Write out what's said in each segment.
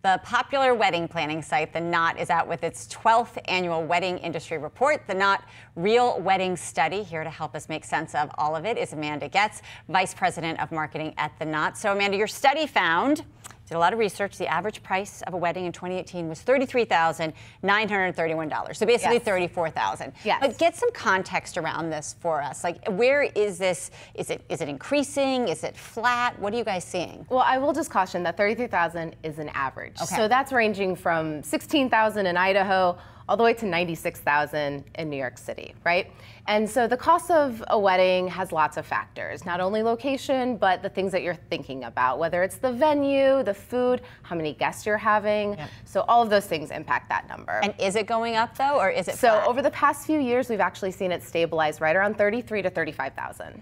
The popular wedding planning site, The Knot, is out with its 12th annual wedding industry report. The Knot Real Wedding Study. Here to help us make sense of all of it is Amanda Goetz, Vice President of Marketing at The Knot. So, Amanda, your study found, did a lot of research, the average price of a wedding in 2018 was $33,931. So basically Yes. $34,000. Yes. But get some context around this for us. Like, where is this? Is it increasing? Is it flat? What are you guys seeing? Well, I will just caution that $33,000 is an average. Okay. So that's ranging from $16,000 in Idaho all the way to $96,000 in New York City, right? And so the cost of a wedding has lots of factors, not only location, but the things that you're thinking about, whether it's the venue, the food, how many guests you're having. Yep. So all of those things impact that number. And is it going up, though, or is it So flat? over the past few years, we've actually seen it stabilize right around $33,000 to $35,000.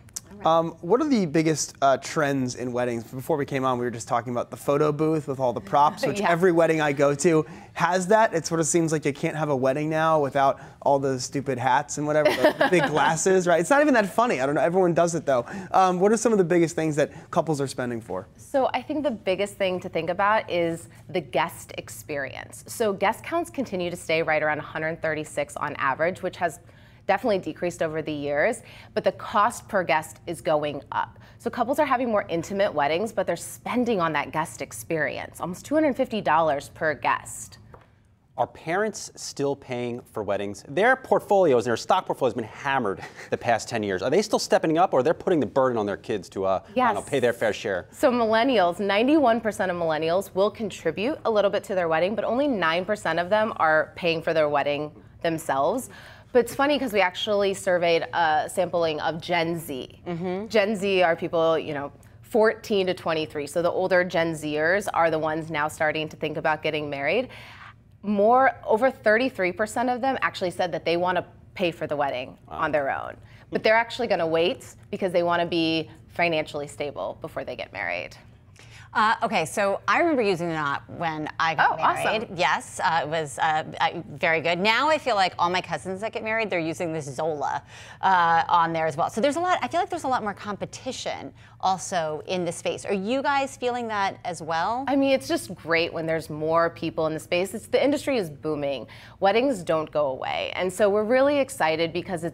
What are the biggest trends in weddings? Before we came on, we were just talking about the photo booth with all the props, which Yeah. every wedding I go to has that. It sort of seems like you can't have a wedding now without all the stupid hats and whatever, the big glasses, right? It's not even that funny. I don't know. Everyone does it, though. What are some of the biggest things that couples are spending for? So I think the biggest thing to think about is the guest experience. So guest counts continue to stay right around 136 on average, which has definitely decreased over the years, but the cost per guest is going up. So couples are having more intimate weddings, but they're spending on that guest experience, almost $250 per guest. Are parents still paying for weddings? Their portfolios and their stock portfolio has been hammered the past 10 years. Are they still stepping up, or they're putting the burden on their kids to I don't know, pay their fair share? So millennials, 91% of millennials will contribute a little bit to their wedding, but only 9% of them are paying for their wedding themselves. But it's funny because we actually surveyed a sampling of Gen Z. Gen Z are people, 14 to 23. So the older Gen Zers are the ones now starting to think about getting married. Over 33% of them actually said that they want to pay for the wedding on their own. But they're actually going to wait because they want to be financially stable before they get married. Okay, so I remember using The Knot when I got married. Awesome. Yes, it was very good. Now I feel like all my cousins that get married, they're using this Zola on there as well. So I feel like there's a lot more competition also in the space. Are you guys feeling that as well? I mean, it's just great when there's more people in the space. The industry is booming. Weddings don't go away. And so we're really excited because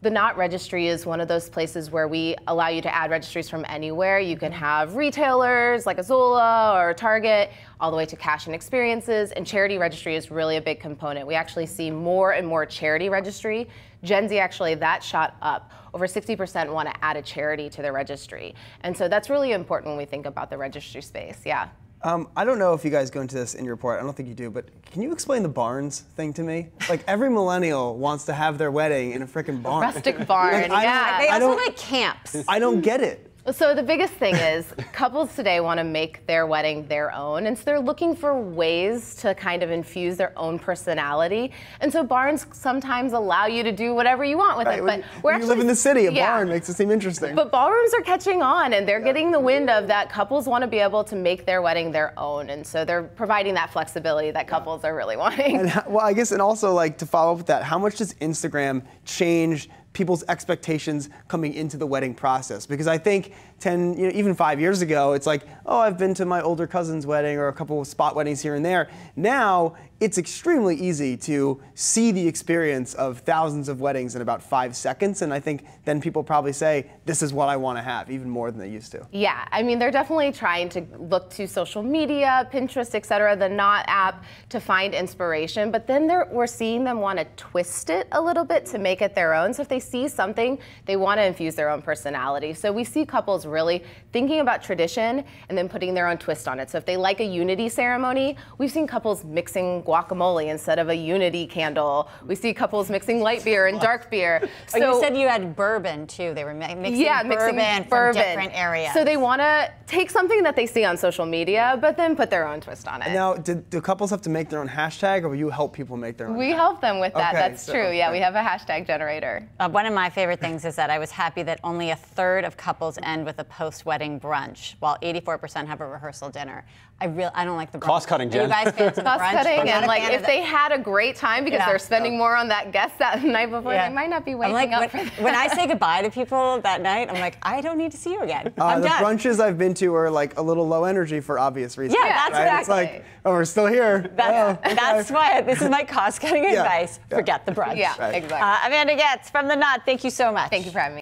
the Knot registry is one of those places where we allow you to add registries from anywhere. You can have retailers like a Zola or a Target, all the way to cash and experiences, and charity registry is really a big component. We actually see more and more charity registry. Gen Z, actually, that shot up. Over 60% want to add a charity to their registry. And so that's really important when we think about the registry space, yeah. I don't know if you guys go into this in your report. I don't think you do, but can you explain the barns thing to me? Like, every millennial wants to have their wedding in a freaking barn. Rustic barn, yeah. They also like camps. I don't get it. So the biggest thing is couples today want to make their wedding their own, and so they're looking for ways to kind of infuse their own personality. And so barns sometimes allow you to do whatever you want with it. But when you live in the city, a barn makes it seem interesting. But ballrooms are catching on, and they're getting the wind of that. Couples want to be able to make their wedding their own, and so they're providing that flexibility that couples are really wanting. And, well, I guess, and also, like, to follow up with that, how much does Instagram change people's expectations coming into the wedding process? Because I think even 5 years ago, it's like, oh, I've been to my older cousin's wedding or a couple of spot weddings here and there. Now, it's extremely easy to see the experience of thousands of weddings in about 5 seconds. And I think then people probably say, this is what I want to have, even more than they used to. Yeah, I mean, they're definitely trying to look to social media, Pinterest, et cetera, the Knot app to find inspiration. But then we're seeing them want to twist it a little bit to make it their own. So if they see something, they want to infuse their own personality. So we see couples really thinking about tradition and then putting their own twist on it. So if they like a unity ceremony, we've seen couples mixing guacamole instead of a unity candle. We see couples mixing light beer and dark beer. So you said you had bourbon too. They were mixing bourbon from different areas. So they want to take something that they see on social media, but then put their own twist on it. Now, do couples have to make their own hashtag, or will you help people make their own? We help them with that. Okay, That's true. Yeah, we have a hashtag generator. One of my favorite things is that I was happy that only a third of couples end with with a post-wedding brunch, while 84% have a rehearsal dinner. I don't like the brunch. Cost-cutting, Jen. Are you guys fans of the brunch? Cost-cutting, and like if that. they had a great time because they're spending more on that guest that night before, they might not be waking up for that. When I say goodbye to people that night, I'm like, I don't need to see you again. I'm the done. brunches I've been to are like a little low energy for obvious reasons. Yeah, that's right? exactly. It's like, oh, we're still here. That's why this is my cost-cutting advice. Forget the brunch. Yeah, exactly. Amanda Goetz from The Knot, thank you so much. Thank you for having me.